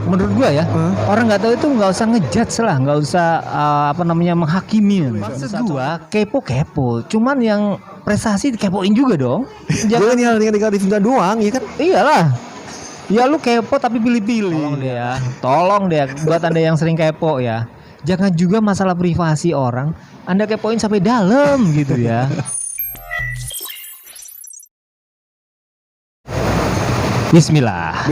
menurut gua ya, orang nggak tahu itu nggak usah ngejudge lah, nggak usah menghakimi. Maksud gua kepo, cuman yang prestasi dikepoin juga dong. Jangan tinggal di film doang, ya kan? Iyalah. Ya lu kepo tapi pilih-pilih. Tolong deh buat Anda yang sering kepo ya. Jangan juga masalah privasi orang Anda kepoin sampai dalam gitu ya. Bismillah.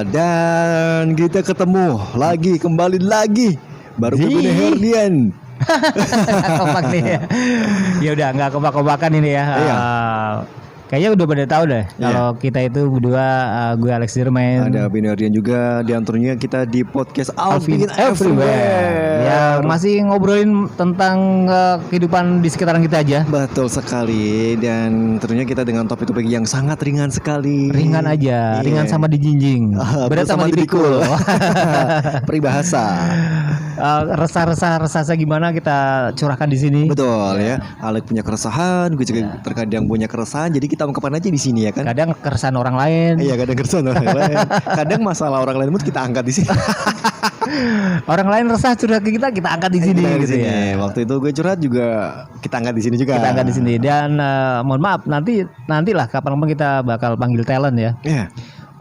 Dan kita ketemu lagi, kembali lagi. Baru gue Herdian. Kompak nih ya. Ya udah nggak kompak-kompakan ini ya. Iya. Kayaknya udah pada tahu deh kalau kita itu berdua, gue Alex Dirmain. Ada Bini Herdian juga. Di antaranya kita di podcast Alvin Everywhere. Ya masih ngobrolin tentang kehidupan di sekitaran kita aja. Betul sekali. Dan tentunya kita dengan topik-topik yang sangat ringan sekali. Ringan aja, ringan sama dijinjing. Berat sama dipikul. Peribahasa. Resah gimana kita curahkan di sini. Betul ya. Alex punya keresahan, gue juga terkadang punya keresahan. Jadi kita ungkapkan aja di sini ya kan. Kadang keresahan orang lain. Iya, kadang keresahan orang lain. Kadang masalah orang lain pun kita angkat di sini. Orang lain resah curhat ke kita angkat di sini gitu ya. Waktu itu gue curhat juga kita angkat di sini juga. Kita angkat di sini dan mohon maaf nantilah kapan-kapan kita bakal panggil talent ya. Iya.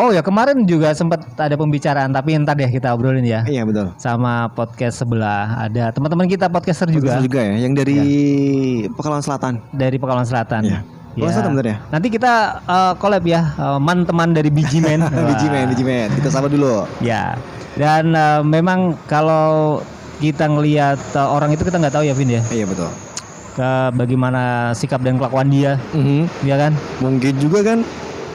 Oh ya, kemarin juga sempat ada pembicaraan tapi entar deh kita obrolin ya. Iya betul. Sama podcast sebelah ada teman-teman kita podcaster juga. Juga ya, yang dari Pekalongan Selatan. Dari Pekalongan Selatan. Iya. Selatan bener ya. Nanti kita collab ya, teman dari Biji Man. Biji Man. Kita sapa dulu. Ya. Dan memang kalau kita ngelihat orang itu kita nggak tahu ya, Vin ya. Iya betul. Bagaimana sikap dan kelakuan dia, ya kan? Mungkin juga kan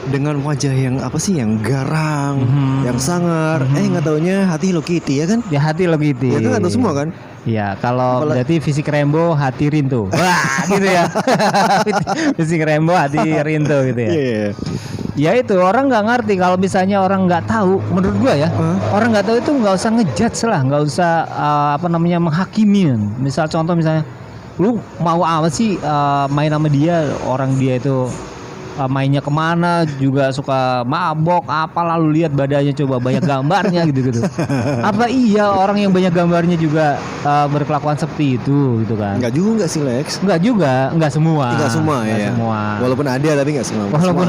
dengan wajah yang yang garang, yang sangar. Nggak taunya hati Hello Kitty ya kan? Ya hati Hello Kitty. Ya itu nggak tahu semua kan? Ya kalau berarti fisik Rembo hati Rinto. Wah gitu ya. Fisik Rembo hati Rinto gitu ya. Iya. Ya itu orang nggak ngerti kalau misalnya orang nggak tahu. Menurut gua ya, orang nggak tahu itu nggak usah ngejudge lah, nggak usah menghakimi. Misal contoh misalnya, lu mau apa sih main sama dia, orang dia itu mainnya kemana juga suka mabok apa, lalu lihat badannya coba banyak gambarnya gitu. Apa iya orang yang banyak gambarnya juga berkelakuan seperti itu gitu kan? Enggak juga sih Lex. Enggak juga, enggak semua. Enggak semua. Walaupun ada tapi enggak semua. Walaupun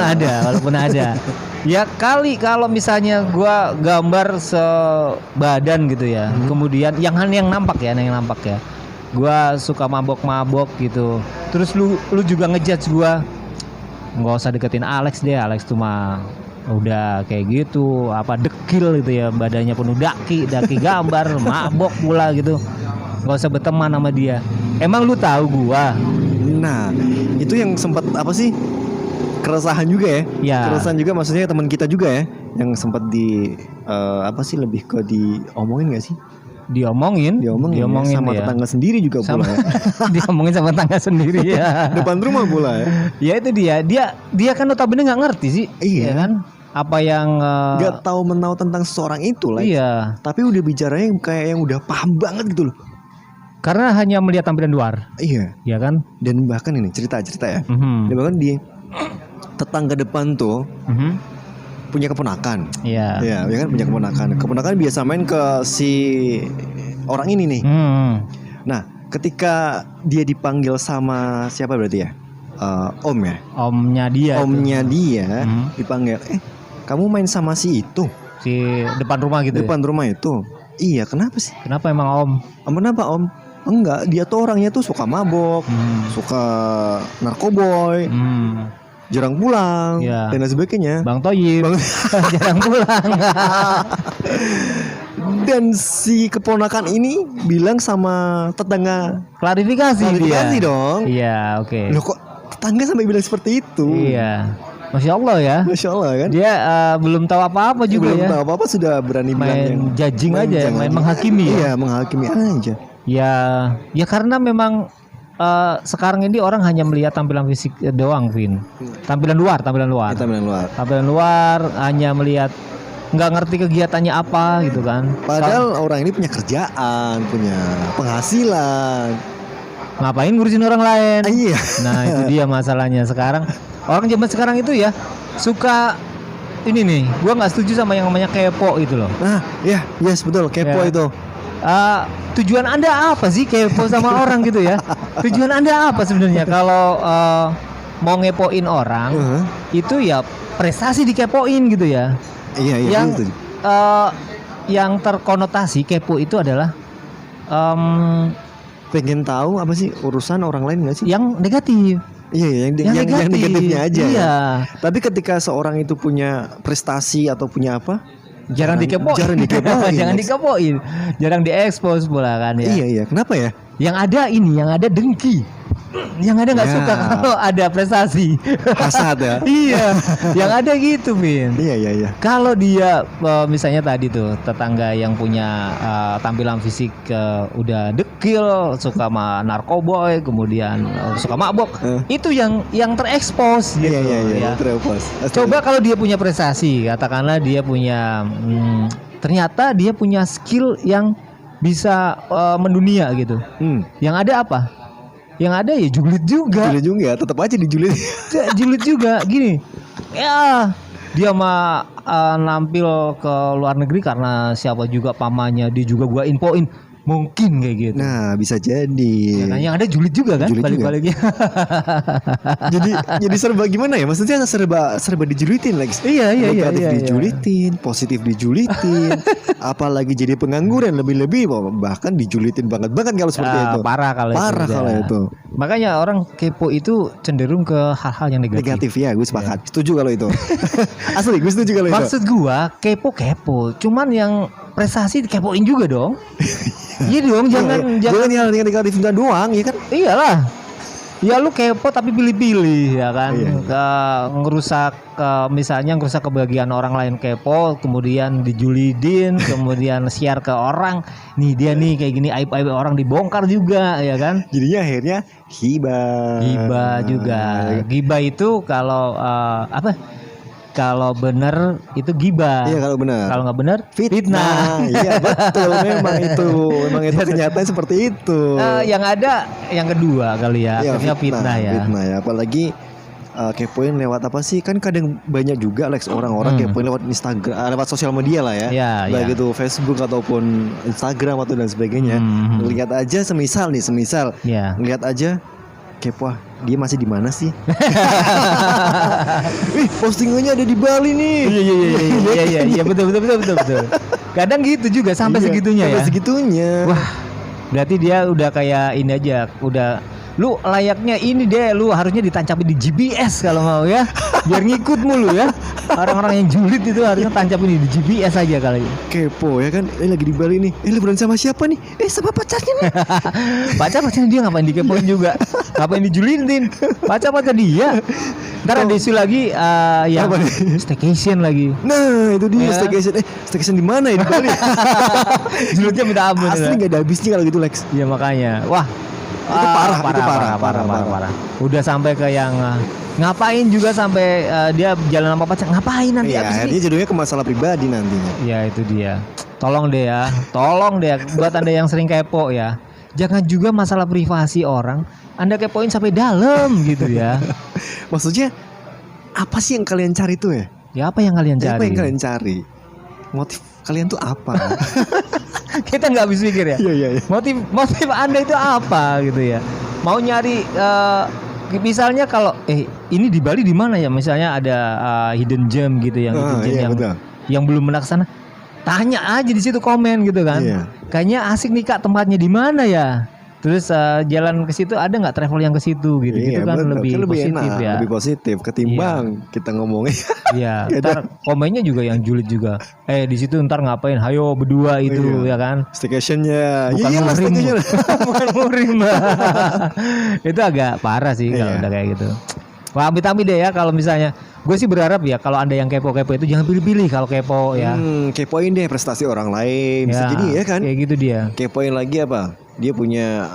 ada. Ya kali kalau misalnya gua gambar sebadan gitu ya. Kemudian yang nampak ya. Gua suka mabok gitu. Terus lu juga ngejudge gua. Nggak usah deketin Alex deh, Alex tuh mah udah kayak gitu, dekil gitu ya, badannya penuh daki gambar, mabok pula gitu. Nggak usah berteman sama dia. Emang lu tahu gua? Nah, itu yang sempat keresahan juga ya. Ya. Keresahan juga maksudnya teman kita juga ya, yang sempat lebih ke diomongin nggak sih? Diomongin sama ya. Tetangga sendiri juga pula. Diomongin sama tetangga sendiri ya. Depan rumah pula ya. Ya itu dia kan notabene nggak ngerti sih. Iya ya kan? Apa yang nggak tahu menahu tentang seseorang itu lah. Iya. Tapi udah bicaranya kayak yang udah paham banget gitu loh. Karena hanya melihat tampilan luar. Iya. Ya kan? Dan bahkan ini cerita ya. Dan bahkan di tetangga depan tuh. Punya keponakan. Iya. Ya kan punya keponakan. Keponakan biasa main ke si orang ini nih. Nah, ketika dia dipanggil sama siapa berarti ya? Om ya. Omnya dia dipanggil. Kamu main sama si itu? Si depan rumah gitu. Depan rumah itu. Iya, kenapa sih? Kenapa emang Om? Kenapa Om? Enggak, dia tuh orangnya tuh suka mabok, suka narkoboy. Jarang pulang dan lain sebagainya. Bang Toyib jarang pulang. Dan si keponakan ini bilang sama tetangga, klarifikasi dia dong. Iya, oke. Loh kok tetangga sampai bilang seperti itu? Iya. Masya Allah ya. Masya Allah kan. Dia belum tahu apa-apa juga belum ya. Belum tahu apa-apa sudah berani main judging aja, main menghakimi. Iya, menghakimi aja. Ya karena memang sekarang ini orang hanya melihat tampilan fisik doang, Vin. Tampilan luar. Tampilan luar hanya melihat, nggak ngerti kegiatannya apa gitu kan. Padahal orang ini punya kerjaan, punya penghasilan. Ngapain ngurusin orang lain? Iya. Nah itu dia masalahnya sekarang. Orang zaman sekarang itu ya suka ini nih, gue nggak setuju sama yang namanya kepo itu loh. Nah, ya, yes betul, kepo Ya. itu. Tujuan Anda apa sih kepo sama orang gitu ya? Tujuan Anda apa sebenarnya kalau mau ngepoin orang itu ya prestasi dikepoin gitu ya? Iya, Yang itu. yang terkonotasi kepo itu adalah Pengen tahu apa sih urusan orang lain nggak sih? yang negatif. Iya, yang negatif. negatifnya aja. Iya. Tapi ketika seorang itu punya prestasi atau punya apa? Jarang dikepoin. Jarang dikepoin. Jangan dikepoin. Jarang diekspos pula kan ya. Iya. Kenapa ya? Yang ada ini, yang ada dengki. Yang ada nggak Ya. suka kalau ada prestasi. Hasad ya. Iya, yang ada gitu, Min. Iya. Kalau dia misalnya tadi tuh tetangga yang punya tampilan fisik udah dekil, suka sama narkoboy, kemudian suka mabok, itu yang terekspos gitu. Iya. ya. Terlepas. Coba kalau dia punya prestasi, katakanlah dia punya ternyata dia punya skill yang bisa mendunia gitu. Yang ada apa? Yang ada ya julid juga. Julid juga, tetap aja dijulit. Julid juga gini. Ya, dia mah nampil ke luar negeri karena siapa juga pamannya, dia juga gua infoin. Mungkin kayak gitu. Nah, bisa jadi. Ya, kan, yang ada julid juga kan, Julid juga. balik-baliknya. jadi serba gimana ya? Maksudnya serba dijulitin, Lex. Iya. Negatif dijulitin, positif dijulitin, apalagi jadi pengangguran lebih-lebih bahkan dijulitin banget kalau seperti itu. Parah kalau itu. Makanya orang kepo itu cenderung ke hal-hal yang negatif. Ya, gue sepakat. Setuju kalau itu. Asli, gue setuju kalau itu. Maksud gua kepo, cuman yang prestasi dikepoin juga dong. Iya dong, jangan yang negatif doang, ya kan? Iyalah. Ya lu kepo tapi pilih-pilih ya kan. Iya. Misalnya ngerusak kebahagiaan orang lain kepo, kemudian dijulidin, kemudian share ke orang. Nih dia nih kayak gini, aib-aib orang dibongkar juga ya kan. Jadinya akhirnya hibah. Gibah juga. Gibah itu kalau kalau benar itu gibah. Iya, kalau benar. Kalau nggak benar fitnah. Iya, betul. Memang itu kenyataan seperti itu. Yang ada yang kedua kali ya, Iya, akhirnya fitnah ya. Fitnah ya, apalagi kepoin lewat apa sih? Kan kadang banyak juga Lex orang-orang kepoin lewat Instagram, lewat sosial media lah ya. Baik itu Facebook ataupun Instagram atau dan sebagainya. Lihat aja semisal lihat aja kepo, dia masih di mana sih? Postingannya ada di Bali nih. Iya, betul. Kadang gitu juga sampai segitunya ya. Sampai segitunya. Wah, berarti dia udah kayak ini aja, udah lu layaknya ini deh, lu harusnya ditancapin di GPS kalau mau ya, biar ngikut mulu ya. Orang-orang yang julid itu harusnya tancapin di GPS aja kali. Kepo ya kan, lagi di Bali nih, liburan sama siapa nih? Sama pacarnya nih. Pacarnya dia ngapain dikepoin juga, ngapain dijulidin? Pacar dia. Ntar ada isu lagi yang staycation lagi. Nah itu dia staycation di mana ya di Bali? Julidnya minta ampun. Asli nggak ada habisnya kalau gitu Lex. Iya makanya, wah. Itu parah. Udah sampai ke yang ngapain juga sampai dia jalan sama pacar, ngapain nanti abis ini jadinya ke masalah pribadi nantinya. Ya itu dia. Tolong deh buat Anda yang sering kepo ya. Jangan juga masalah privasi orang Anda kepoin sampai dalam gitu ya. Maksudnya apa sih yang kalian cari tuh ya? Ya apa yang kalian cari? Apa yang kalian cari? Motif kalian tuh apa? Kita nggak habis pikir ya. Iya. Motif Anda itu apa gitu ya? Mau nyari misalnya kalau ini di Bali di mana ya? Misalnya ada hidden gem gitu yang yang belum pernah kesana. Tanya aja di situ, komen gitu kan. Iya. Kayaknya asik nih Kak, tempatnya di mana ya? Terus jalan ke situ ada nggak travel yang ke situ gitu? Gitu kan lebih positif enak, ya. Lebih positif ketimbang kita ngomongnya. Iya. Ntar komennya juga yang julid juga. Di situ ntar ngapain? Hayo berdua itu ya kan? Staycationnya. Bukan murim. Bukan murim. Itu agak parah sih kalau udah kayak gitu. Wah, amit-amit deh ya kalau misalnya. Gue sih berharap ya kalau Anda yang kepo-kepo itu jangan pilih-pilih kalau kepo ya. Kepoin deh prestasi orang lain. Bisa jadi ya kan? Kayak gitu dia. Kepoin lagi apa? Dia punya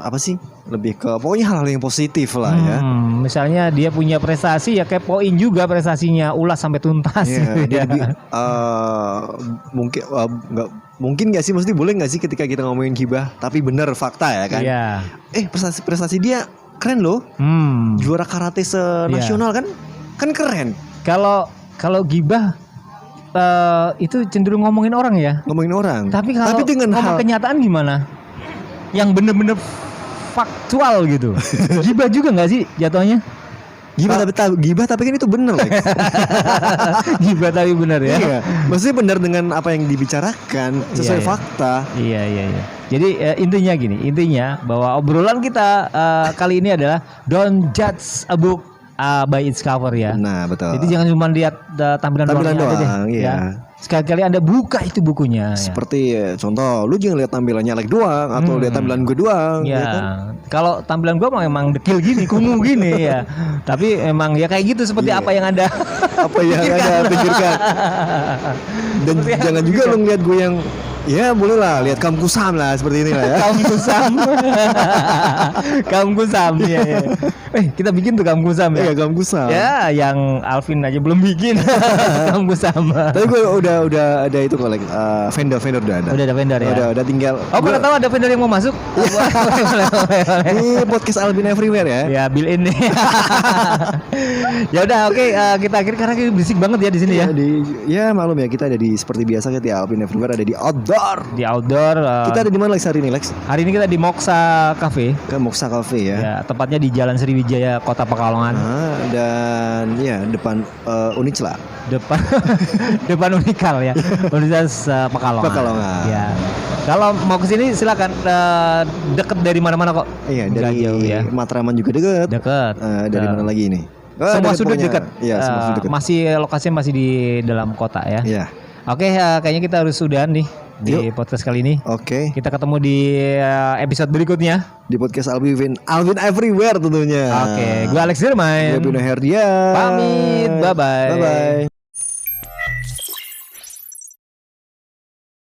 apa sih? Lebih ke pokoknya hal-hal yang positif lah ya. Misalnya dia punya prestasi ya kepoin juga prestasinya, ulas sampai tuntas. Dia lebih mungkin nggak sih, mesti boleh nggak sih ketika kita ngomongin gibah tapi bener fakta ya kan? Iya. Prestasi dia keren loh. Juara karate nasional kan keren. kalau gibah itu cenderung ngomongin orang ya. Ngomongin orang. Tapi kalau dengan ngomong kenyataan gimana? Yang bener-bener faktual gitu. Gibah juga nggak sih jatuhnya? Gibah tapi kan itu bener Lex. Gibah tapi bener ya. Iya. Maksudnya benar dengan apa yang dibicarakan sesuai fakta. Iya. Jadi intinya bahwa obrolan kita kali ini adalah don't judge a book by its cover ya. Nah, betul. Jadi jangan cuma lihat tampilan luarnya aja deh. Iya. Ya. Sekali-kali Anda buka itu bukunya. Seperti contoh, lu jangan lihat tampilannya Lex doang atau lihat tampilan gue doang. Ya. Kan? Kalau tampilan gue emang dekil gini, kumuh gini ya. Tapi emang ya kayak gitu seperti apa yang Anda pikirkan. Dan jangan juga lu ngeliat gue yang ya boleh lah lihat kamu kusam lah seperti ini lah ya. Kamu kusam ya. Kita bikin tuh kamu kusam ya. Iya, kamu kusam. Ya, yang Alvin aja belum bikin. Kamu kusam. Tapi gue udah ada itu kok vendor udah ada. Udah ada vendor ya. Udah tinggal. Pernah tahu ada vendor yang mau masuk? Ini podcast Alvin Everywhere ya. Ya, build in nih. Ya udah, oke, kita akhir karena berisik banget ya di sini ya. Ya maklum ya, kita ada di seperti biasa kita di Alvin Everywhere ada di outdoor. Di outdoor. Kita ada di mana Lex hari ini Lex? Hari ini kita di Moksa Cafe. Ke Moksa Cafe ya. Ya, tepatnya di Jalan Sriwijaya, Kota Pekalongan. Dan ya depan Unicla. Depan Unikal ya. Universitas Pekalongan. Ya. Kalau mau ke sini silakan, deket dari mana-mana kok. Iya, dari jauh ya. Matraman juga deket. Dari mana lagi ini? Semua sudut dekat. Iya, semua sudut dekat. Masih lokasinya masih di dalam kota ya. Iya. Oke, kayaknya kita harus sudahan nih di podcast kali ini. Oke. Kita ketemu di episode berikutnya di podcast Alvin Everywhere tentunya. Oke, gue Alex Dirmain. Gue Bino Herdia. Pamit, bye bye.